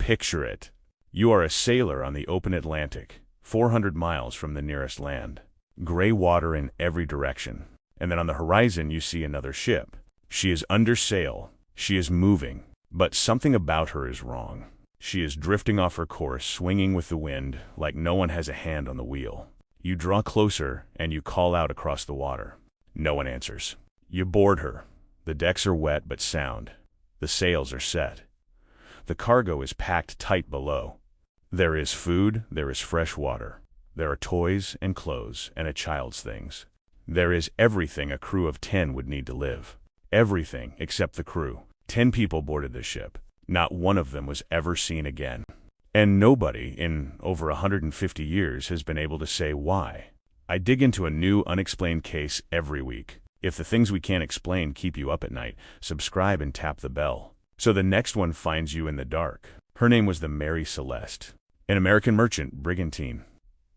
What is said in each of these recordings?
Picture it. You are a sailor on the open Atlantic, 400 miles from the nearest land. Gray water in every direction. And then on the horizon you see another ship. She is under sail. She is moving. But something about her is wrong. She is drifting off her course, swinging with the wind, like no one has a hand on the wheel. You draw closer, and you call out across the water. No one answers. You board her. The decks are wet but sound. The sails are set. The cargo is packed tight below. There is food, there is fresh water. There are toys and clothes and a child's things. There is everything a crew of 10 would need to live. Everything except the crew. 10 people boarded this ship. Not one of them was ever seen again. And nobody, in over 150 years, has been able to say why. I dig into a new, unexplained case every week. If the things we can't explain keep you up at night, subscribe and tap the bell, so the next one finds you in the dark. Her name was the Mary Celeste, an American merchant brigantine.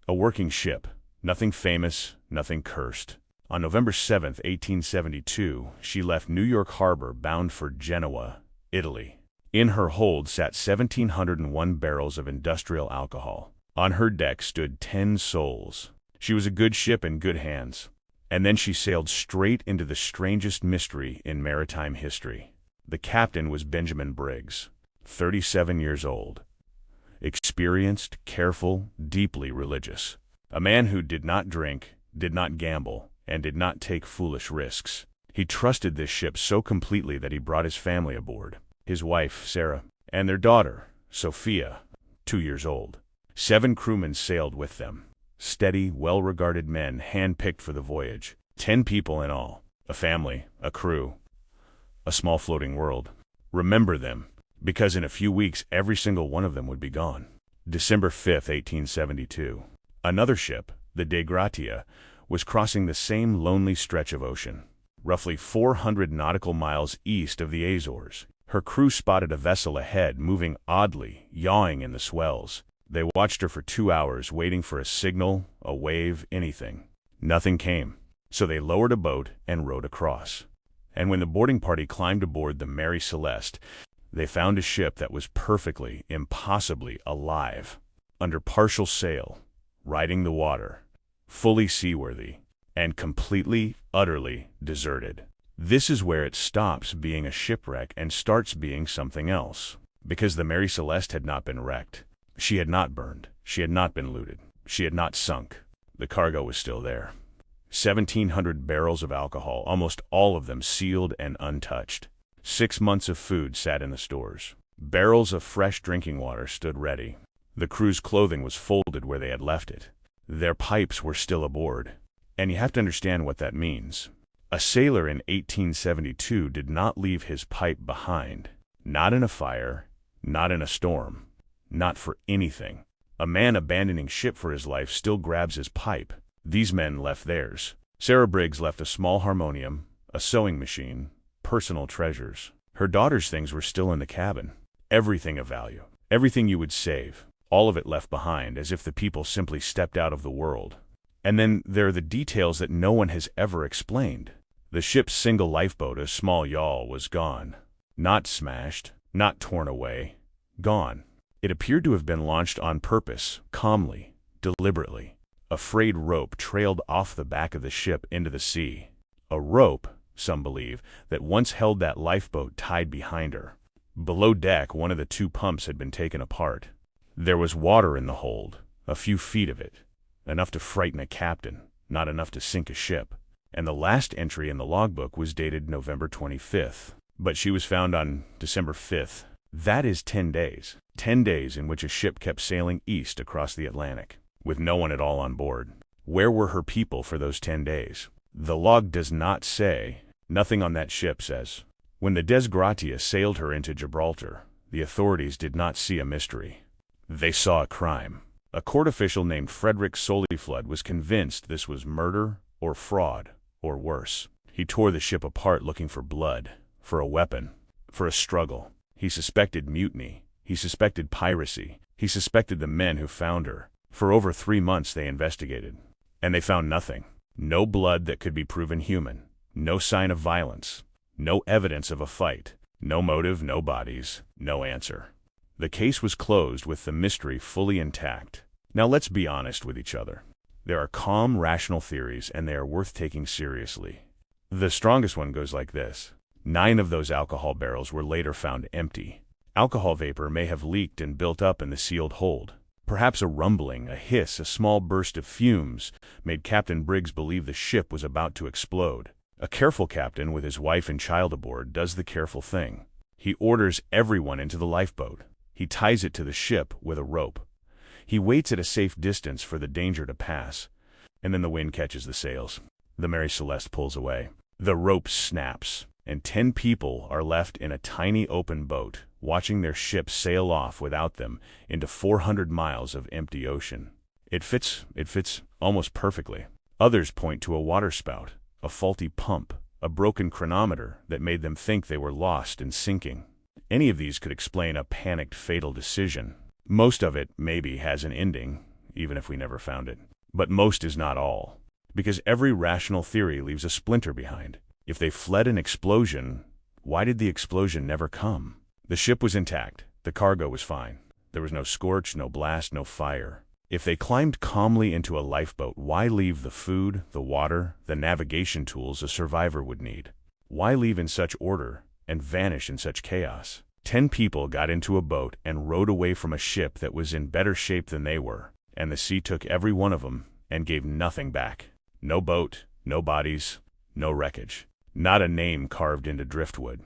A working ship. Nothing famous, nothing cursed. On November 7, 1872, she left New York Harbor bound for Genoa, Italy. In her hold sat 1,701 barrels of industrial alcohol. On her deck stood 10 souls. She was a good ship in good hands. And then she sailed straight into the strangest mystery in maritime history. The captain was Benjamin Briggs, 37 years old. Experienced, careful, deeply religious. A man who did not drink, did not gamble, and did not take foolish risks. He trusted this ship so completely that he brought his family aboard. His wife, Sarah, and their daughter, Sophia, 2 years old. 7 crewmen sailed with them. Steady, well-regarded men hand-picked for the voyage. 10 people in all. A family, a crew, a small floating world. Remember them, because in a few weeks every single one of them would be gone. December 5, 1872. Another ship, the De Gratia, was crossing the same lonely stretch of ocean, roughly 400 nautical miles east of the Azores. Her crew spotted a vessel ahead, moving oddly, yawing in the swells. They watched her for 2 hours, waiting for a signal, a wave, anything. Nothing came, so they lowered a boat and rowed across. And when the boarding party climbed aboard the Mary Celeste, they found a ship that was perfectly, impossibly alive, under partial sail, riding the water, fully seaworthy, and completely, utterly deserted. This is where it stops being a shipwreck and starts being something else. Because the Mary Celeste had not been wrecked. She had not burned. She had not been looted. She had not sunk. The cargo was still there. 1,700 barrels of alcohol, almost all of them sealed and untouched. 6 months of food sat in the stores. Barrels of fresh drinking water stood ready. The crew's clothing was folded where they had left it. Their pipes were still aboard. And you have to understand what that means. A sailor in 1872 did not leave his pipe behind. Not in a fire, not in a storm, not for anything. A man abandoning ship for his life still grabs his pipe. These men left theirs. Sarah Briggs left a small harmonium, a sewing machine, personal treasures. Her daughter's things were still in the cabin. Everything of value. Everything you would save. All of it left behind, as if the people simply stepped out of the world. And then there are the details that no one has ever explained. The ship's single lifeboat, a small yawl, was gone. Not smashed, not torn away. Gone. It appeared to have been launched on purpose, calmly, deliberately. A frayed rope trailed off the back of the ship into the sea. A rope, some believe, that once held that lifeboat tied behind her. Below deck, one of the 2 pumps had been taken apart. There was water in the hold, a few feet of it. Enough to frighten a captain, not enough to sink a ship. And the last entry in the logbook was dated November 25th. But she was found on December 5th. That is 10 days. 10 days in which a ship kept sailing east across the Atlantic, with no one at all on board. Where were her people for those 10 days? The log does not say. Nothing on that ship says. When the Des Gratia sailed her into Gibraltar, the authorities did not see a mystery. They saw a crime. A court official named Frederick Soliflood was convinced this was murder or fraud, or worse. He tore the ship apart looking for blood, for a weapon, for a struggle. He suspected mutiny. He suspected piracy. He suspected the men who found her. For over 3 months they investigated, and they found nothing. No blood that could be proven human. No sign of violence. No evidence of a fight. No motive, no bodies, no answer. The case was closed with the mystery fully intact. Now let's be honest with each other. There are calm, rational theories, and they are worth taking seriously. The strongest one goes like this. 9 of those alcohol barrels were later found empty. Alcohol vapor may have leaked and built up in the sealed hold. Perhaps a rumbling, a hiss, a small burst of fumes made Captain Briggs believe the ship was about to explode. A careful captain with his wife and child aboard does the careful thing. He orders everyone into the lifeboat. He ties it to the ship with a rope. He waits at a safe distance for the danger to pass, and then the wind catches the sails. The Mary Celeste pulls away. The rope snaps, and 10 people are left in a tiny open boat, watching their ship sail off without them into 400 miles of empty ocean. It fits almost perfectly. Others point to a waterspout, a faulty pump, a broken chronometer that made them think they were lost and sinking. Any of these could explain a panicked, fatal decision. Most of it, maybe, has an ending, even if we never found it. But most is not all, because every rational theory leaves a splinter behind. If they fled an explosion, why did the explosion never come? The ship was intact. The cargo was fine. There was no scorch, no blast, no fire. If they climbed calmly into a lifeboat, why leave the food, the water, the navigation tools a survivor would need? Why leave in such order and vanish in such chaos? 10 people got into a boat and rowed away from a ship that was in better shape than they were, and the sea took every one of them and gave nothing back. No boat, no bodies, no wreckage. Not a name carved into driftwood.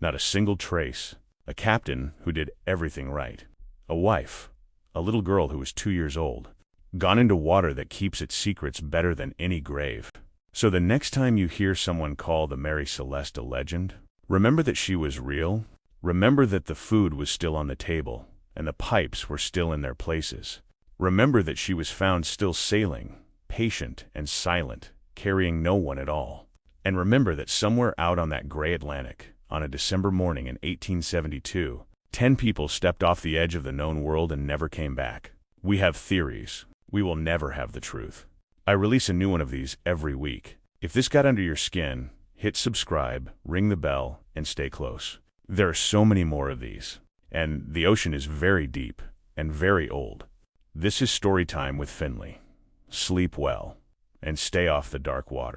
Not a single trace. A captain who did everything right. A wife. A little girl who was 2 years old. Gone into water that keeps its secrets better than any grave. So the next time you hear someone call the Mary Celeste a legend, remember that she was real. Remember that the food was still on the table, and the pipes were still in their places. Remember that she was found still sailing, patient and silent, carrying no one at all. And remember that somewhere out on that gray Atlantic, on a December morning in 1872, 10 people stepped off the edge of the known world and never came back. We have theories. We will never have the truth. I release a new one of these every week. If this got under your skin, hit subscribe, ring the bell, and stay close. There are so many more of these, and the ocean is very deep and very old. This is Storytime with Finnley. Sleep well, and stay off the dark water.